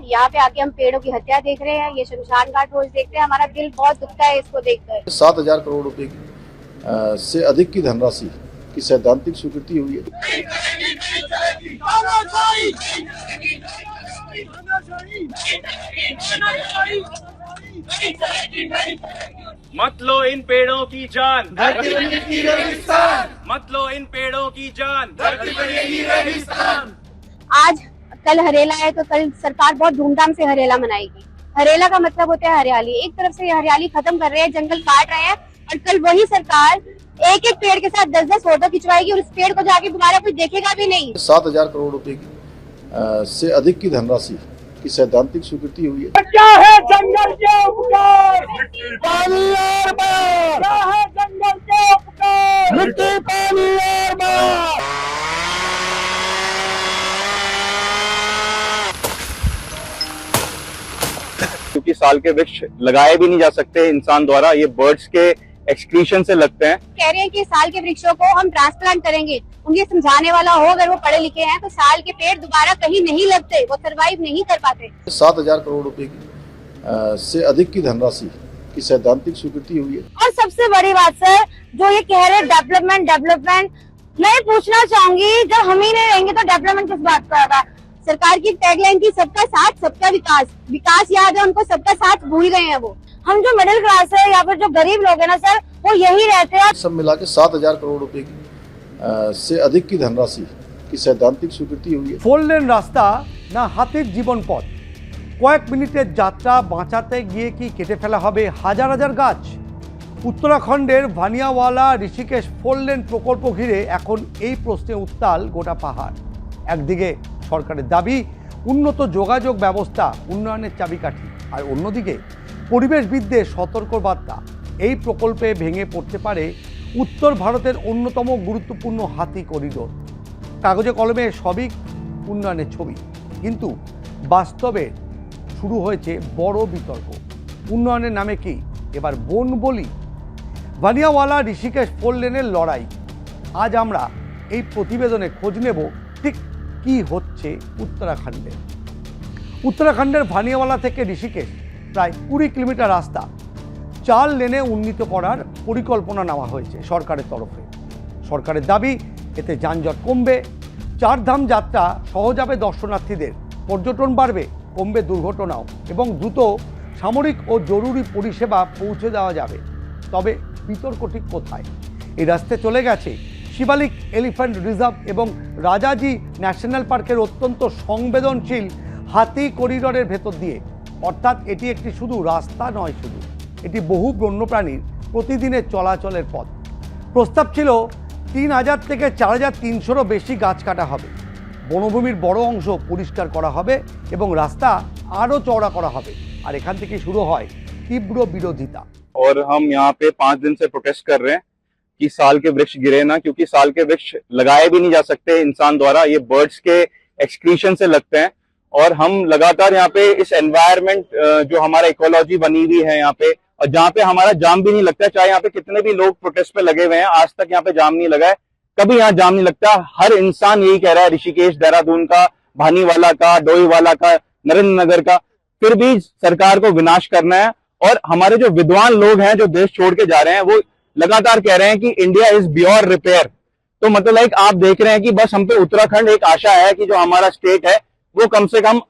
यहाँ पे आके हम पेड़ों की हत्या देख रहे हैं, ये शमशान घाट रोज देखते हैं, हमारा दिल बहुत दुखता है इसको देखकर। 7,000 करोड़ रुपए से अधिक की धनराशि की सैद्धांतिक स्वीकृति हुई है। मत लो इन पेड़ों की जान, धरती बनेगी रेगिस्तान। मत लो इन पेड़ों की जान, धरती बनेगी रेगिस्तान। आज कल हरेला है तो कल सरकार बहुत धूमधाम से हरेला मनाएगी। हरेला का मतलब होता है हरियाली। एक तरफ से हरियाली खत्म कर रहे हैं, जंगल काट रहे हैं, और कल वही सरकार एक एक पेड़ के साथ 10-10 फोटो खिंचवाएगी और उस पेड़ को जाके दोबारा कोई देखेगा भी नहीं। 7,000 करोड़ रुपए से अधिक की धनराशि की सैद्धांतिक स्वीकृति हुई है। क्या है जंगल के उपकार, पानी और बाढ़। क्या है जंगल के उपकार, मिट्टी, पानी और बाढ़। क्योंकि साल के वृक्ष लगाए भी नहीं जा सकते इंसान द्वारा, ये बर्ड्स के एक्सक्रीशन से लगते हैं। कह रहे हैं कि साल के वृक्षों को हम ट्रांसप्लांट करेंगे, उन्हें समझाने वाला हो अगर वो पढ़े लिखे हैं तो साल के पेड़ दोबारा कहीं नहीं लगते, वो सरवाइव नहीं कर पाते। 7,000 करोड़ रुपए से अधिक की धनराशि की सैद्धांतिक स्वीकृति हुई है। और सबसे बड़ी बात सर, जो ये कह रहे डेवलपमेंट, मैं पूछना चाहूंगी जब हम ही नहीं रहेंगे तो डेवलपमेंट किस बात का होगा। सरकार की टैगलाइन थी सबका साथ सबका विकास, विकास याद है उनको, सबका साथ भूल गए हैं वो। हम जो मिडिल क्लास है या फिर जो गरीब लोग है ना सर, वो यही रहते हैं। सब मिला के 7,000 करोड़ रुपए से अधिक की धनराशि की सैद्धांतिक स्वीकृति हुई है। 4 লেন রাস্তা না হাতির জীবন পথ, কয়েক মিনিটের যাত্রা বাঁচাতে গিয়ে কি কেটে ফেলা হবে হাজার হাজার গাছ? উত্তরাখণ্ডের ভানিয়াওয়ালা ঋষিকেশ 4 লেন প্রকল্প ঘিরে এখন এই প্রশ্নে উত্তাল গোটা পাহাড়। একদিকে সরকারের দাবি উন্নত যোগাযোগ ব্যবস্থা উন্নয়নের চাবিকাঠি, আর অন্যদিকে পরিবেশবিদদের সতর্ক বার্তা এই প্রকল্পে ভেঙে পড়তে পারে উত্তর ভারতের অন্যতম গুরুত্বপূর্ণ হাতি করিডোর। কাগজে কলমে সবই উন্নয়নের ছবি, কিন্তু বাস্তবে শুরু হয়েছে বড় বিতর্ক। উন্নয়নের নামে কি এবার বন বলি? ভানিয়াওয়ালা ঋষিকেশ 4 লেনের লড়াই। আজ আমরা এই প্রতিবেদনে খোঁজ নেব ঠিক কি হচ্ছে উত্তরাখণ্ডে। উত্তরাখণ্ডের ভানিয়াওয়ালা থেকে ঋষিকেশ প্রায় 20 কিলোমিটার রাস্তা 4 লেনে উন্নীত করার পরিকল্পনা নেওয়া হয়েছে সরকারের তরফে। সরকারের দাবি এতে যানজট কমবে, 4 ধাম যাত্রা সহজ হবে দর্শনার্থীদের, পর্যটন বাড়বে, কমবে দুর্ঘটনাও, এবং দ্রুত সামরিক ও জরুরি পরিষেবা পৌঁছে দেওয়া যাবে। তবে বিতর্ক ঠিক কোথায়? এই রাস্তায় চলে গেছে শিবালিক এলিফ্যান্ট রিজার্ভ এবং রাজাজি ন্যাশনাল পার্কের অত্যন্ত সংবেদনশীল হাতি করিডোরের ভেতর দিয়ে। অর্থাৎ এটি একটি শুধু রাস্তা নয়, শুধু এটি বহু বন্যপ্রাণীর প্রতিদিনের চলাচলের পথ। প্রস্তাব ছিল 3,000 থেকে 4,300-রও বেশি গাছ কাটা হবে, বনভূমির বড় অংশ পরিষ্কার করা হবে এবং রাস্তা আরও চওড়া করা হবে। আর এখান থেকে শুরু হয় তীব্র বিরোধিতা। और हम यहाँ पे 5 दिन से प्रोटेस्ट कर रहे हैं कि साल के वृक्ष गिरे ना, क्योंकि साल के वृक्ष लगाए भी नहीं जा सकते इंसान द्वारा, ये बर्ड्स के एक्सक्रीशन से लगते हैं। और हम लगातार यहाँ पे इस एनवायरनमेंट जो हमारा इकोलॉजी बनी हुई है यहाँ पे, और जहाँ पे हमारा जाम भी नहीं लगता, चाहे यहाँ पे कितने भी लोग प्रोटेस्ट पे लगे हुए हैं, आज तक यहाँ पे जाम नहीं लगा है, कभी यहाँ जाम नहीं लगता। हर इंसान यही कह रहा है, ऋषिकेश, देहरादून का, भानीवाला का, डोईवाला का, नरेंद्र नगर का, फिर भी सरकार को विनाश करना है। और हमारे जो विद्वान लोग हैं जो देश छोड़ के जा रहे हैं, वो लगातार कह रहे हैं कि इंडिया इज बियॉन्ड रिपेयर। तो मतलब लाइक आप देख रहे हैं कि बस हम पे उत्तराखंड एक आशा है कि जो हमारा स्टेट है वो कम से कम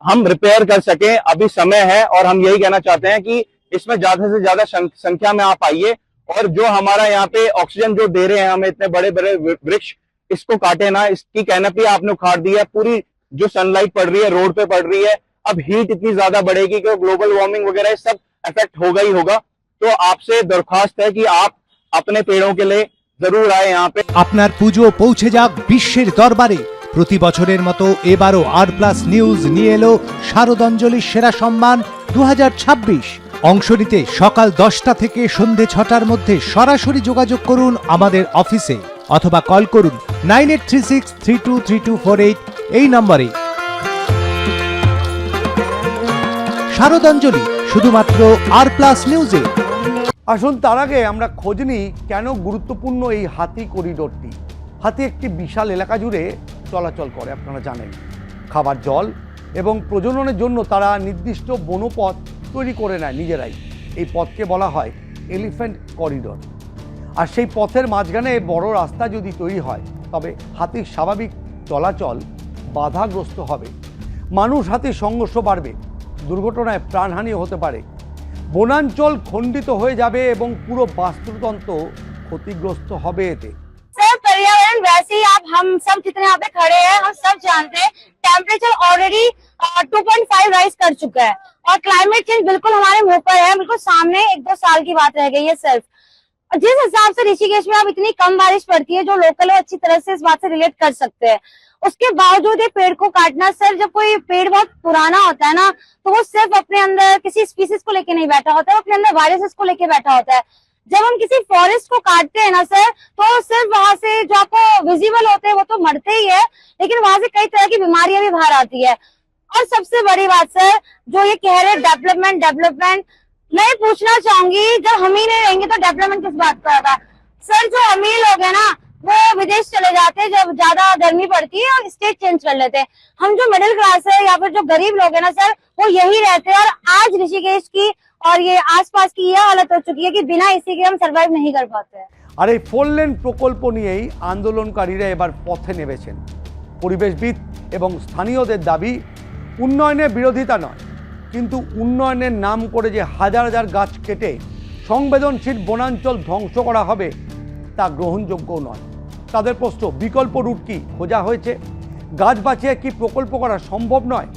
हम रिपेयर कर सके। अभी समय है और हम यही कहना चाहते हैं कि इसमें ज्यादा से ज्यादा संख्या में आप आइए, और जो हमारा यहाँ पे ऑक्सीजन जो दे रहे हैं हमें इतने बड़े बड़े वृक्ष, इसको काटे ना। इसकी कैनपी आपने उखाड़ दी है, पूरी जो सनलाइट पड़ रही है रोड पे पड़ रही है। अब हीट इतनी ज्यादा बढ़ेगी कि ग्लोबल वार्मिंग वगैरह सब इफेक्ट होगा ही होगा। तो आपसे दरख्वास्त है कि आप अपने पेड़ों के लिए जरूर आए यहाँ पे। আপনার পুজো পৌঁছে যাক বিশ্বের দরবারে। প্রতি বছরের মতো এবারও আর+ নিউজ নিয়ে এলো শারদাঞ্জলির সেরা সম্মান 2026। অংশ নিতে সকাল 10টা থেকে সন্ধে 6টার মধ্যে সরাসরি যোগাযোগ করুন আমাদের অফিসে, অথবা কল করুন 9836323248 এই নম্বরে। শারদাঞ্জলি শুধুমাত্র আর+ নিউজে। আসুন তার আগে আমরা খোঁজ নিই কেন গুরুত্বপূর্ণ এই হাতি করিডোরটি। হাতি একটি বিশাল এলাকা জুড়ে চলাচল করে, আপনারা জানেন। খাবার জল, এবং প্রজননের জন্য তারা নির্দিষ্ট বনপথ তৈরি করে নেয় নিজেরাই। এই পথকে বলা হয় এলিফ্যান্ট করিডোর। আর সেই পথের মাঝখানে বড় রাস্তা যদি তৈরি হয় তবে হাতির স্বাভাবিক চলাচল বাধাগ্রস্ত হবে, মানুষ হাতির সংঘর্ষ বাড়বে, দুর্ঘটনায় প্রাণহানি হতে পারে, বনাঞ্চল খণ্ডিত হয়ে যাবে এবং পুরো বাস্তুতন্ত্র ক্ষতিগ্রস্ত হবে এতে। सर पर्यावरण वैसे ही आप हम सब जितने यहाँ पे खड़े हैं हम सब जानते हैं टेम्परेचर ऑलरेडी 2.5 राइज कर चुका है और क्लाइमेट चेंज बिल्कुल हमारे मुंह पर है, बिल्कुल सामने 1-2 साल की बात रह गई है सिर्फ। जिस हिसाब से ऋषिकेश में अब इतनी कम बारिश पड़ती है जो लोकल है अच्छी तरह से इस बात से रिलेट कर सकते हैं, उसके बावजूद ये पेड़ को काटना, सर जब कोई पेड़ बहुत पुराना होता है ना तो वो सिर्फ अपने अंदर किसी स्पीसीज को लेके नहीं बैठा होता है, अपने अंदर वायरसेस को लेके बैठा होता है। जब हम किसी फॉरेस्ट को काटते हैं ना सर तो सिर्फ वहां से जो आपको विजिबल होते हैं वो तो मरते ही है, लेकिन वहां से कई तरह की बीमारियां भी बाहर आती है। और सबसे बड़ी बात सर जो ये कह रहे डेवलपमेंट, मैं पूछना चाहूंगी जब हम ही नहीं रहेंगे तो डेवलपमेंट किस बात का होगा। सर जो अमीर लोग हैं ना वो विदेश चले जाते हैं जब ज्यादा गर्मी पड़ती है और स्टेट चेंज कर लेते हैं, हम जो मिडिल क्लास है या फिर जो गरीब लोग हैं ना सर वो यही रहते हैं। और आज ऋषिकेश की और ये आसपास की यह हालत हो चुकी है कि बिना इसी के हम सर्वाइव नहीं कर पाते हैं। আর এই 4 লেন প্রকল্প নিয়েই আন্দোলনকারীরা এবার পথে নেমেছেন। পরিবেশবিদ এবং স্থানীয়দের দাবি উন্নয়নের বিরোধিতা নয়, কিন্তু উন্নয়নের নাম করে যে হাজার হাজার গাছ কেটে সংবেদনশীল বনাঞ্চল ধ্বংস করা হবে তা গ্রহণযোগ্য নয়। তাদের প্রশ্ন, বিকল্প রুট কি খোঁজা হয়েছে? গাছ বাঁচিয়ে কি প্রকল্প করা সম্ভব নয়?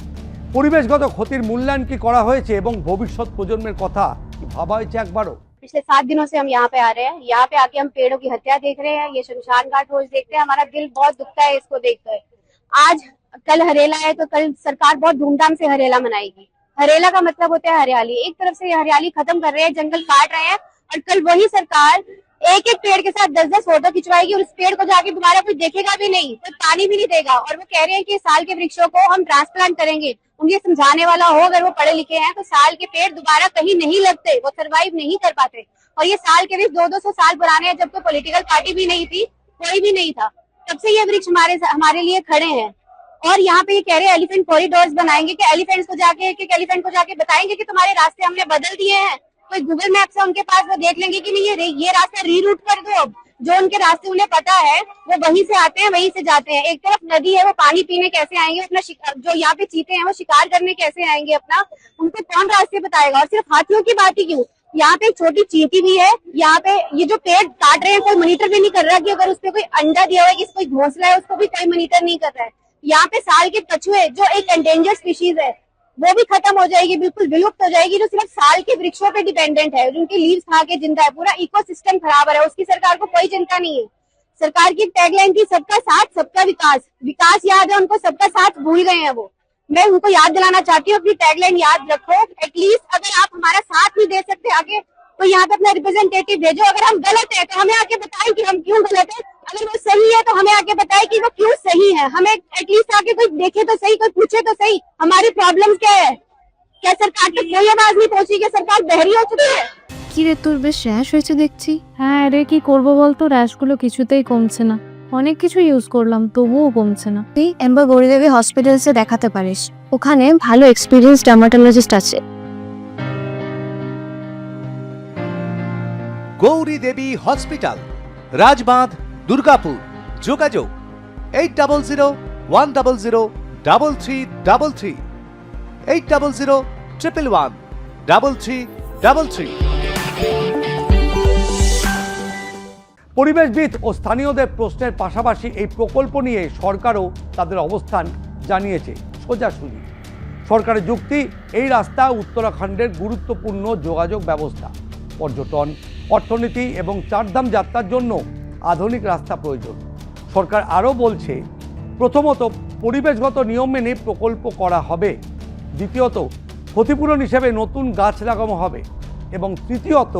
পরিবেশগত ক্ষতির মূল্যায়ন কি করা হয়েছে এবং ভবিষ্যৎ প্রজন্মের কথা কি ভাবা হয়েছে একবারও? पिछले 7 दिनों से हम यहाँ पे आ रहे हैं, यहाँ पे आके हम पेड़ों की हत्या देख रहे हैं, ये शमशान घाट रोज देखते हैं, हमारा दिल बहुत दुखता है इसको देखकर। आज कल हरेला है तो कल सरकार बहुत धूमधाम से हरेला मनाएगी। हरेला का मतलब होता है हरियाली। एक तरफ से हरियाली खत्म कर रहे हैं, जंगल काट रहे हैं, और कल वही सरकार एक पेड़ के साथ 10-10 फोटो खिंचवाएगी और उस पेड़ को जाके दोबारा कोई देखेगा भी नहीं, कोई पानी भी नहीं देगा। और वो कह रहे हैं कि साल के वृक्षों को हम ट्रांसप्लांट करेंगे। उन्हें समझाने वाला हो अगर वो पढ़े लिखे हैं तो साल के पेड़ दोबारा कहीं नहीं लगते, वो सर्वाइव नहीं कर पाते। और ये साल के वृक्ष 200-200 साल पुराने हैं, जब तो पॉलिटिकल पार्टी भी नहीं थी, कोई भी नहीं था, तब से ये वृक्ष हमारे लिए खड़े हैं। और यहाँ पे ये कह रहे हैं एलिफेंट कॉरिडोर्स बनाएंगे कि एलिफेंट्स को जाके एक एलिफेंट को जाके बताएंगे कि तुम्हारे रास्ते हमने बदल दिए हैं। कोई गूगल मैप से उनके पास वो देख लेंगे कि नहीं ये रास्ता रीरूट कर दो। अब जो उनके रास्ते उन्हें पता है वो वहीं से आते हैं, वहीं से जाते हैं। एक तरफ नदी है, वो पानी पीने कैसे आएंगे, अपना जो यहाँ पे चीते हैं वो शिकार करने कैसे आएंगे अपना, उनको कौन रास्ते बताएगा? और सिर्फ हाथियों की बात ही क्यों, यहाँ पे एक छोटी चींटी भी है। यहाँ पे ये जो पेड़ काट रहे हैं कोई मॉनिटर भी नहीं कर रहा कि अगर उसपे कोई अंडा दिया हुआ है, कोई घोंसला है, उसको भी कोई मॉनिटर नहीं कर रहा है। यहाँ पे साल के कछुए जो एक एंडेंजर्ड स्पीशीज है वो भी खत्म हो जाएगी, बिल्कुल विलुप्त हो जाएगी, जो सिर्फ साल के वृक्षों पे डिपेंडेंट है, जिनकी लीव्स खा के जिंदा है। पूरा इकोसिस्टम खराब है, उसकी सरकार को कोई चिंता नहीं है। सरकार की टैगलाइन थी सबका साथ सबका विकास, विकास याद है उनको, सबका साथ भूल गए हैं वो। मैं उनको याद दिलाना चाहती हूँ अपनी टैगलाइन याद रखो। एटलीस्ट अगर आप हमारा साथ भी दे सकते आगे तो यहाँ पे अपना रिप्रेजेंटेटिव भेजो। अगर हम गलत है तो हमें आके बताएं कि हम क्यों गलत है, अगर वो सही है तो हमें आके बताएं कि वो क्यों सही है। हमें एटलीस्ट आके कोई देखे तो सही, कोई पूछे तो सही हमारी प्रॉब्लम क्या है। क्या सरकार तक कोई आवाज नहीं पहुंची? क्या सरकार बहरी हो चुकी है? কি রে তোর বেশ র্যাশ হয়েছে দেখছি। হ্যাঁ রে, কি করবো বলতো, র্যাশগুলো কিছুতেই কমছে না, অনেক কিছু ইউজ করলাম তবুও কমছে না। তুই এম্বার গৌরীদেবী হসপিটালসে দেখাতে পারিস, ওখানে ভালো এক্সপিরিয়েন্স ডার্মাটোলজিস্ট আছে। গৌরী দেবী হসপিটাল, রাজবাঁধ, দুর্গাপুর। যোগাযোগ 8001003333, 8001113333। পরিবেশবিদ ও স্থানীয়দের প্রশ্নের পাশাপাশি এই প্রকল্প নিয়ে সরকারও তাদের অবস্থান জানিয়েছে সোজাসুজি। সরকারের যুক্তি, এই রাস্তা উত্তরাখণ্ডের গুরুত্বপূর্ণ যোগাযোগ ব্যবস্থা, পর্যটন, অর্থনীতি এবং চারধাম যাত্রার জন্য আধুনিক রাস্তা প্রয়োজন। সরকার আরও বলছে, প্রথমত পরিবেশগত নিয়ম মেনে প্রকল্প করা হবে, দ্বিতীয়ত ক্ষতিপূরণ হিসেবে নতুন গাছ লাগানো হবে এবং তৃতীয়ত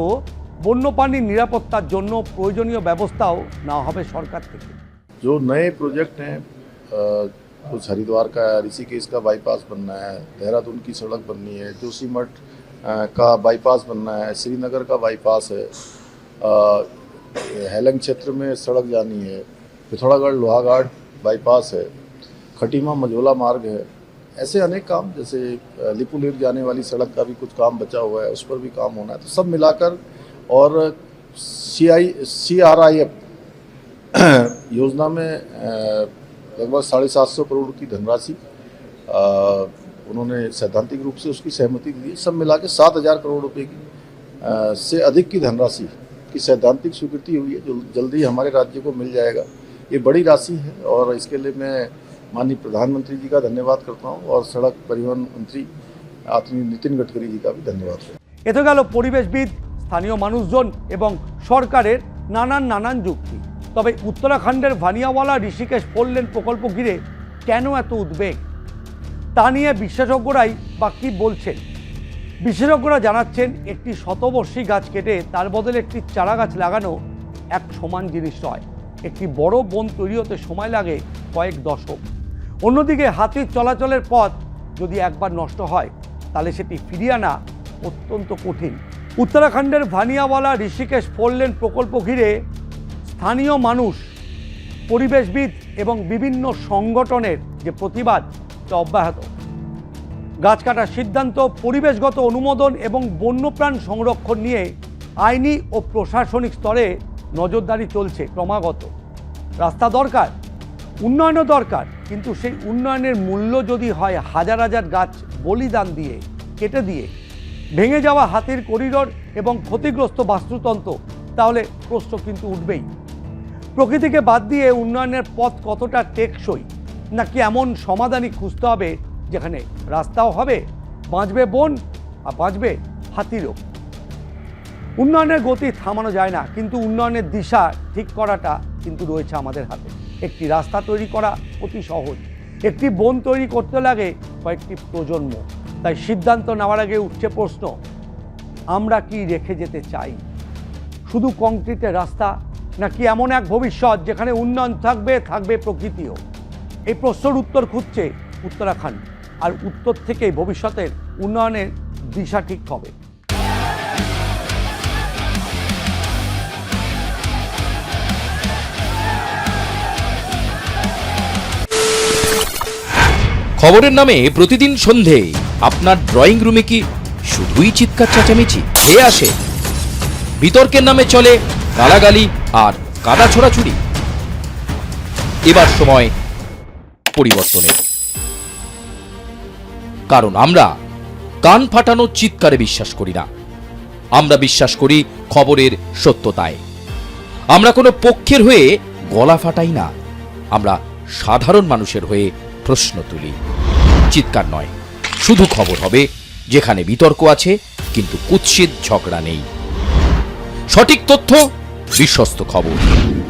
বন্যপ্রাণীর নিরাপত্তার জন্য প্রয়োজনীয় ব্যবস্থাও নেওয়া হবে সরকার থেকে। जो नए प्रोजेक्ट हैं, कुछ हरिद्वार का, ऋषिकेश का बाईपास बनना है, देहरादून की सड़क बननी है, जोशीमठ का बाईपास बनना है, श्रीनगर का बाईपास है, हेलंग क्षेत्र में सड़क जानी है, पिथौरागढ़ लोहाघाट बाईपास है, खटीमा मझोला मार्ग है, ऐसे अनेक काम, जैसे लिपुलेख जाने वाली सड़क का भी कुछ काम बचा हुआ है, उस पर भी काम होना है। तो सब मिलाकर और CRIF योजना में लगभग 750 करोड़ की धनराशि उन्होंने सैद्धांतिक रूप से उसकी सहमति दी। सब मिला के 7000 करोड़ रुपए की से अधिक की धनराशि की सैद्धांतिक स्वीकृति हुई है, जो जल्दी हमारे राज्य को मिल जाएगा। ये बड़ी राशि है और इसके लिए मैं माननीय प्रधानमंत्री जी का धन्यवाद करता हूँ और सड़क परिवहन मंत्री आदरणीय नितिन गडकरी जी का भी धन्यवाद करता हूँ। এ তো গেল পরিবেশবিদ, স্থানীয় মানুষজন এবং সরকারের নানান যুক্তি। তবে উত্তরাখণ্ডের ভানিয়াওয়ালা ঋষিকেশ ফোরলেন প্রকল্প ঘিরে কেন এত উদ্বেগ তা নিয়ে বিশেষজ্ঞরাই বা কী বলছেন। বিশেষজ্ঞরা জানাচ্ছেন, একটি শতবর্ষী গাছ কেটে তার বদলে একটি চারা গাছ লাগানো এক সমান জিনিস নয়। একটি বড় বন তৈরি হতে সময় লাগে কয়েক দশক। অন্যদিকে হাতির চলাচলের পথ যদি একবার নষ্ট হয় তাহলে সেটি ফিরিয়ে আনা অত্যন্ত কঠিন। উত্তরাখণ্ডের ভানিয়াওয়ালা ঋষিকেশ ফোরলেন প্রকল্প ঘিরে স্থানীয় মানুষ, পরিবেশবিদ এবং বিভিন্ন সংগঠনের যে প্রতিবাদ তা অব্যাহত। গাছ কাটার সিদ্ধান্ত, পরিবেশগত অনুমোদন এবং বন্যপ্রাণ সংরক্ষণ নিয়ে আইনি ও প্রশাসনিক স্তরে নজরদারি চলছে ক্রমাগত। রাস্তা দরকার, উন্নয়নও দরকার, কিন্তু সেই উন্নয়নের মূল্য যদি হয় হাজার হাজার গাছ বলিদান দিয়ে, কেটে দিয়ে, ভেঙে যাওয়া হাতির করিডোর এবং ক্ষতিগ্রস্ত বাস্তুতন্ত্র, তাহলে প্রশ্ন কিন্তু উঠবেই। প্রকৃতিকে বাদ দিয়ে উন্নয়নের পথ কতটা টেকসই, নাকি এমন সমাধানই খুঁজতে হবে যেখানে রাস্তাও হবে, বাঁচবে বন আর বাঁচবে হাতিরও। উন্নয়নের গতি থামানো যায় না, কিন্তু উন্নয়নের দিশা ঠিক করাটা কিন্তু রয়েছে আমাদের হাতে। একটি রাস্তা তৈরি করা অতি সহজ, একটি বন তৈরি করতে লাগে কয়েকটি প্রজন্ম। তাই সিদ্ধান্ত নেওয়ার আগে উঠছে প্রশ্ন, আমরা কি রেখে যেতে চাই? শুধু কংক্রিটের রাস্তা, নাকি এমন এক ভবিষ্যৎ যেখানে উন্নয়ন থাকবে, থাকবে প্রকৃতিও? এই প্রশ্নের উত্তর খুঁজছে উত্তরাখণ্ড, আর উত্তর থেকেই ভবিষ্যতের উন্নয়নের দিশা ঠিক হবে। খবরের নামে প্রতিদিন সন্ধে আপনার ড্রয়িং রুমে কি শুধুই চিৎকার চেঁচামেচি খেয়ে আসে? বিতর্কের নামে চলে গালাগালি আর কাদা ছোড়াছুড়ি। এবার সময় পরিবর্তনের, কারণ আমরা কান ফাটানো চিৎকারে বিশ্বাস করি না। আমরা বিশ্বাস করি খবরের সত্যতায়। আমরা কোনো পক্ষের হয়ে গলা ফাটাই না, আমরা সাধারণ মানুষের হয়ে প্রশ্ন তুলি। চিৎকার নয়, শুধু খবর হবে যেখানে বিতর্ক আছে কিন্তু কুৎসিত ঝগড়া নেই। সঠিক তথ্য, বিশ্বস্ত খবর।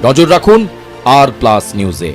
নজর রাখুন আর প্লাস নিউজে।